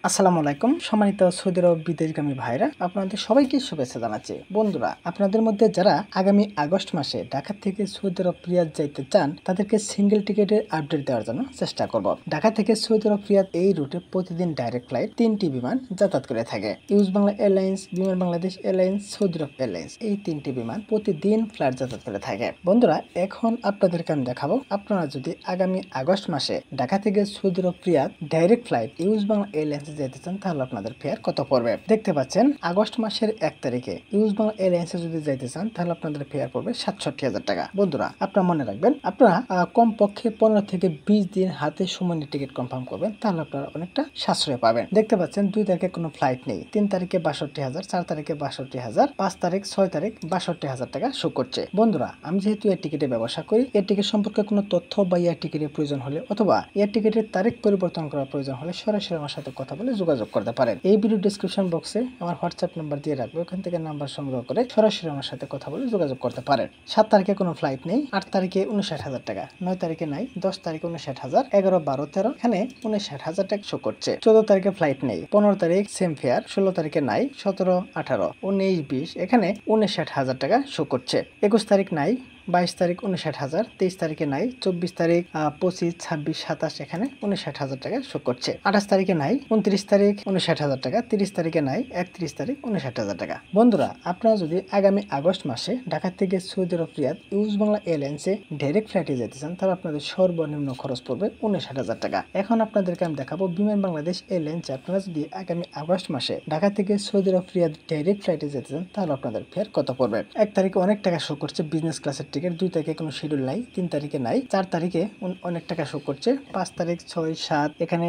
আসসালামু আলাইকুম সম্মানিত সৌদি আরব বিদেশগামী ভাইরা আপনাদের সবাইকে শুভেচ্ছা জানাচ্ছি। বন্ধুরা, আপনাদের মধ্যে যারা আগামী আগস্ট মাসে ঢাকা থেকে সৌদি আরব রিয়াদ যাইতে চান তাদেরকে সিঙ্গেল টিকেটের আপডেট দেওয়ার জন্য চেষ্টা করব। ঢাকা থেকে সৌদি আরব রিয়াদ এই রুটে প্রতিদিন ডাইরেক্ট ফ্লাইট 3টি বিমান যাতায়াত করে থাকে। ইউজ বাংলা এয়ারলাইন্স, বিমান বাংলাদেশ এয়ারলাইন্স, সৌদি আরব এয়ারলাইন্স, এই 3টি বিমান প্রতিদিন ফ্লাইট যাতায়াত করে থাকে। বন্ধুরা, এখন আপনাদেরকে আমি দেখাবো আপনারা যদি আগামী আগস্ট মাসে ঢাকা থেকে Saudi Arab Riyadh direct flight US Bangla Airlines যেতে চান তাহলে আপনাদের ফেয়ার কত পড়বে। দেখতে পাচ্ছেন আগস্ট মাসের 1 তারিখে ইউজ বাংলা এয়ারলাইন্সে যদি যাইতে চান তাহলে আপনাদের ফেয়ার পড়বে 67,000 টাকা। বন্ধুরা, আপনারা মনে রাখবেন আপনারা কমপক্ষে 15 থেকে 20 দিন হাতে সময় নিয়ে টিকিট কনফার্ম করবেন, তাহলে আপনারা অনেকটা সাশ্রয় পাবেন। দেখতে পাচ্ছেন 2 তারিখে কোনো ফ্লাইট নেই, 3 তারিখে 62,000, 4 তারিখে 62,000, 5 তারিখ 6 তারিখ 62,000 টাকা শো করছে। বন্ধুরা, আমি যেহেতু এয়ার টিকিটে ব্যবসা করি, এয়ার টিকিট সম্পর্কে কোনো তথ্য বা এয়ার টিকিটের প্রয়োজন হলে অথবা এয়ার টিকিটের তারিখ পরিবর্তন করার প্রয়োজন হলে সরাসরি আমার সাথে কথা বলে যোগাযোগ করতে পারেন। এই ভিডিও ডেসক্রিপশন বক্সে আমার হোয়াটসঅ্যাপ নাম্বার দিয়ে রাখবো, ওখান থেকে নাম্বার সংগ্রহ করে সরাসরি আমার সাথে কথা বলে যোগাযোগ করতে পারেন। 7 তারিখে কোনো ফ্লাইট নেই, 8 তারিখে 59,000 টাকা, 9 তারিখে নাই, 10 তারিখে 59,000, 11, 12, 13 এখানে 59,000 টাকা শো করছে। 14 তারিখে ফ্লাইট নেই, 15 তারিখ সেম ফেয়ার, 16 তারিখে নাই, 17, 18, 19, 20 এখানে 59,000 টাকা শো করছে। 21 তারিখ নাই, 22 তারিখ 59,000, 23 তারিখে নাই, 24 তারিখ 25, 26, 27 এখানে 59,000 টাকা শো করছে। 28 তারিখে নাই, 29 তারিখ 59,000 টাকা, 30 তারিখে নাই, 31 তারিখ 59,000 টাকা। বন্ধুরা, আপনারা যদি আগামী আগস্ট মাসে ঢাকা থেকে Saudi Arab Riyad use Bangla এয়ারলাইন্সে direct ফ্লাইটে যেতে চান তাহলে আপনাদের সর্বনিম্ন খরচ পড়বে 59,000 টাকা। এখন আপনাদেরকে আমি দেখাবো বিমান বাংলাদেশ এয়ারলাইন্সে আপনারা যদি আগামী আগস্ট মাসে ঢাকা থেকে সৌদি আরব রিয়াদ ডাইরেক্ট ফ্লাইটে যেতে চান তাহলে আপনাদের ফেয়ার কত পড়বে। 1 তারিখে অনেক টাকা শো করছে বিজনেস ক্লাসের টিকিট, 2 তারিখে কোনো শিডিউল নাই, 3 তারিখে নাই, 4 তারিখে অনেক টাকা শো করছে, 5 তারিখ 6, 7 এখানে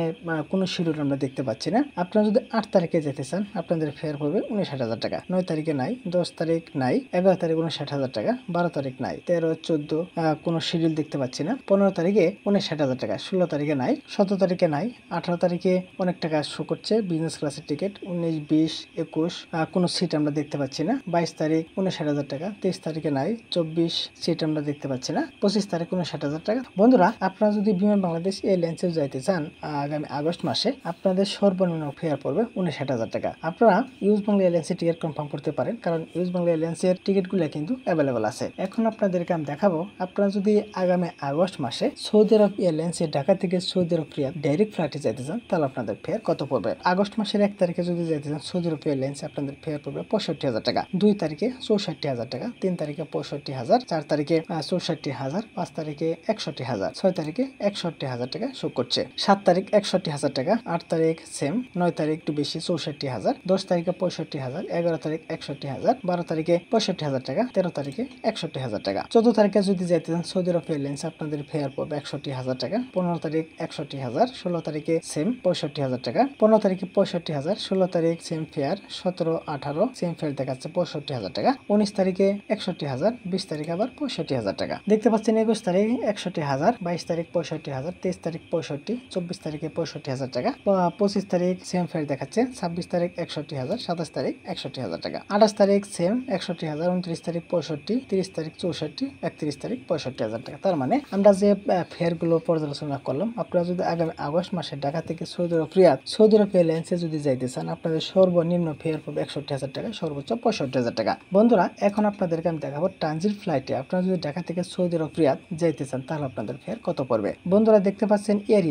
কোনো শিডিউল আমরা দেখতে পাচ্ছি না। আপনারা যদি 8 তারিখে যেতে চান আপনাদের ফেয়ার পড়বে 59,000 টাকা, 9 তারিখে নাই, 10 তারিখ নাই, 11 তারিখ 59,000 টাকা, 12 তারিখ নাই, 13, 14 কোনো শিডিউল দেখতে পাচ্ছি না, 15 তারিখে 59,000 টাকা, 16 তারিখে নাই, 17 তারিখে নাই, 18 তারিখে অনেক টাকা শো করছে বিজনেস ক্লাসের টিকিট, 19, 20, 21 কোনো সিট আমরা দেখতে পাচ্ছি না, 22 তারিখ 59,000 টাকা, 23 তারিখে নাই, 24 সিট আমরা দেখতে পাচ্ছি না, 25 তারিখ 59,000 টাকা। বন্ধুরা, আপনারা যদি বিমান বাংলাদেশ এয়ারলাইন্সে যাইতে চান আগামী আগস্ট মাসে আপনাদের সর্বনিম্ন ফেয়ার পড়বে 59,000 টাকা। আপনারা ইউজ বাংলা এয়ারলাইন্সের টিকিট কনফার্ম করতে পারেন, কারণ ইউজ বাংলা এয়ারলাইন্সের টিকিটগুলো কিন্তু অ্যাভেলেবল আছে। এখন আপনাদেরকে আমি দেখাবো আপনারা যদি আগামী আগস্ট মাসে সৌদি আরব এয়ারলাইন্সে ঢাকা থেকে সৌদি আরব রিয়াদ ডাইরেক্ট ফ্লাইটে যেতে চান তাহলে আপনাদের ফেয়ার কত পড়বে। আগস্ট মাসের 1 তারিখে যদি যেতে চান সৌদি আরব এয়ারলাইন্সে আপনাদের ফেয়ার পড়বে 65,000 টাকা, 2 তারিখে 64,000 টাকা, 3 তারিখে 65,000, 4 তারিখে 64,000, 5 তারিখে 61,000, 6 তারিখে 61,000 টাকা শো করছে, 7 তারিখ 61,000 টাকা, 8 তারিখ সেম, 9 তারিখ একটু বেশি 64,000, 10 তারিখে 65,000, 11 তারিখ 61,000, 12 তারিখে 65,000 টাকা, 13 তারিখে 61,000 টাকা। 14 তারিখে যদি যেতে চান সৌদি আরব এয়ারলাইন্স আপনাদের ফেয়ার পড়বে 61,000 টাকা, 15 তারিখ 61,000, 16 তারিখে সেম 65,000 টাকা, 15 তারিখে 65,000, 16 তারিখ সেম ফেয়ার, 17, 18 সেম ফেয়ার দেখাচ্ছে 65,000 টাকা, 19 তারিখে 61,000, 20 তারিখে আবার 65,000 টাকা। দেখতে পাচ্ছেন 21 তারিখ 61,000, 22 তারিখ 65,000, 23 তারিখ 65, 24 তারিখে 65,000 টাকা, 25 তারিখ সেম ফেয়ার দেখাচ্ছে, 26 তারিখ 61,000, 27 তারিখ 61,000 টাকা, 28 তারিখ সেম 61,000, 29 তারিখ 65, 30 তারিখ 64, 31 তারিখ 65,000 টাকা। তার মানে আমরা যে ফেয়ার গুলো পর্যালোচনা করলাম, আপনারা যদি আগামী আগস্ট মাসে ঢাকা থেকে সৌদি আরব রিয়াদ সৌদি আরব এয়ারলাইন্সে যদি যাইতে চান আপনাদের সর্বনিম্ন ফেয়ার পড়বে 61,000 টাকা, সর্বোচ্চ 65,000 টাকা। বন্ধুরা, এখন আপনাদেরকে আমি দেখাবো ট্রানজিট ফ্লাইটে আপনারা যদি ঢাকা থেকে সৌদি আরব রিয়াদ যাইতে চান তাহলে আপনাদের ফেয়ার কত পড়বে। বন্ধুরা, দেখতে পাচ্ছেন এয়ার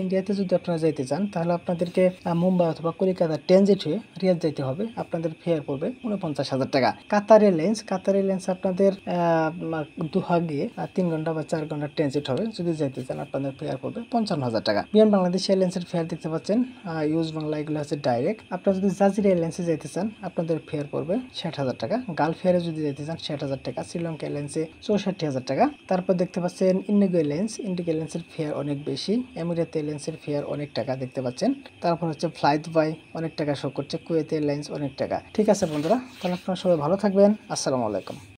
ইন্ডিয়াতে যদি আপনারা যাইতে চান তাহলে আপনাদেরকে মুম্বাই অথবা কলকাতা ট্রানজিট হয়ে রিয়াদ যাইতে হবে, আপনাদের ফেয়ার পড়বে 49,000 টাকা। কাতার এয়ারলাইন্স আপনাদের দোহা গিয়ে 3 ঘন্টা বা 4 ঘন্টা ট্রানজিট হবে, যদি যাইতে চান আপনাদের ফেয়ার পড়বে 55,000 টাকা। বিমান বাংলাদেশ এয়ারলাইন্সের ফেয়ার দেখতে পাচ্ছেন, ইউজ বাংলা এগুলো হচ্ছে ডাইরেক্ট। আপনারা যদি জাজিরা এয়ারলাইন্সে যাইতে চান আপনাদের ফেয়ার পড়বে 60,000 টাকা, গালফ এয়ারে যদি যেতে চান 60,000 টাকা, শ্রীলঙ্কা এয়ারলাইন্সে 64,000 টাকা। তারপর দেখতে পাচ্ছেন ইন্ডিগো এয়ারলাইন্সের ফেয়ার অনেক বেশি, এমিরেট এয়ারলাইন্সের ফেয়ার অনেক টাকা দেখতে পাচ্ছেন। তারপর হচ্ছে ফ্লাই দুবাই অনেক টাকা শো করছে, কুয়েত এয়ারলাইন্স অনেক টাকা। ঠিক আছে বন্ধুরা, তাহলে আপনারা সবাই ভালো থাকবেন। আসসালামু আলাইকুম।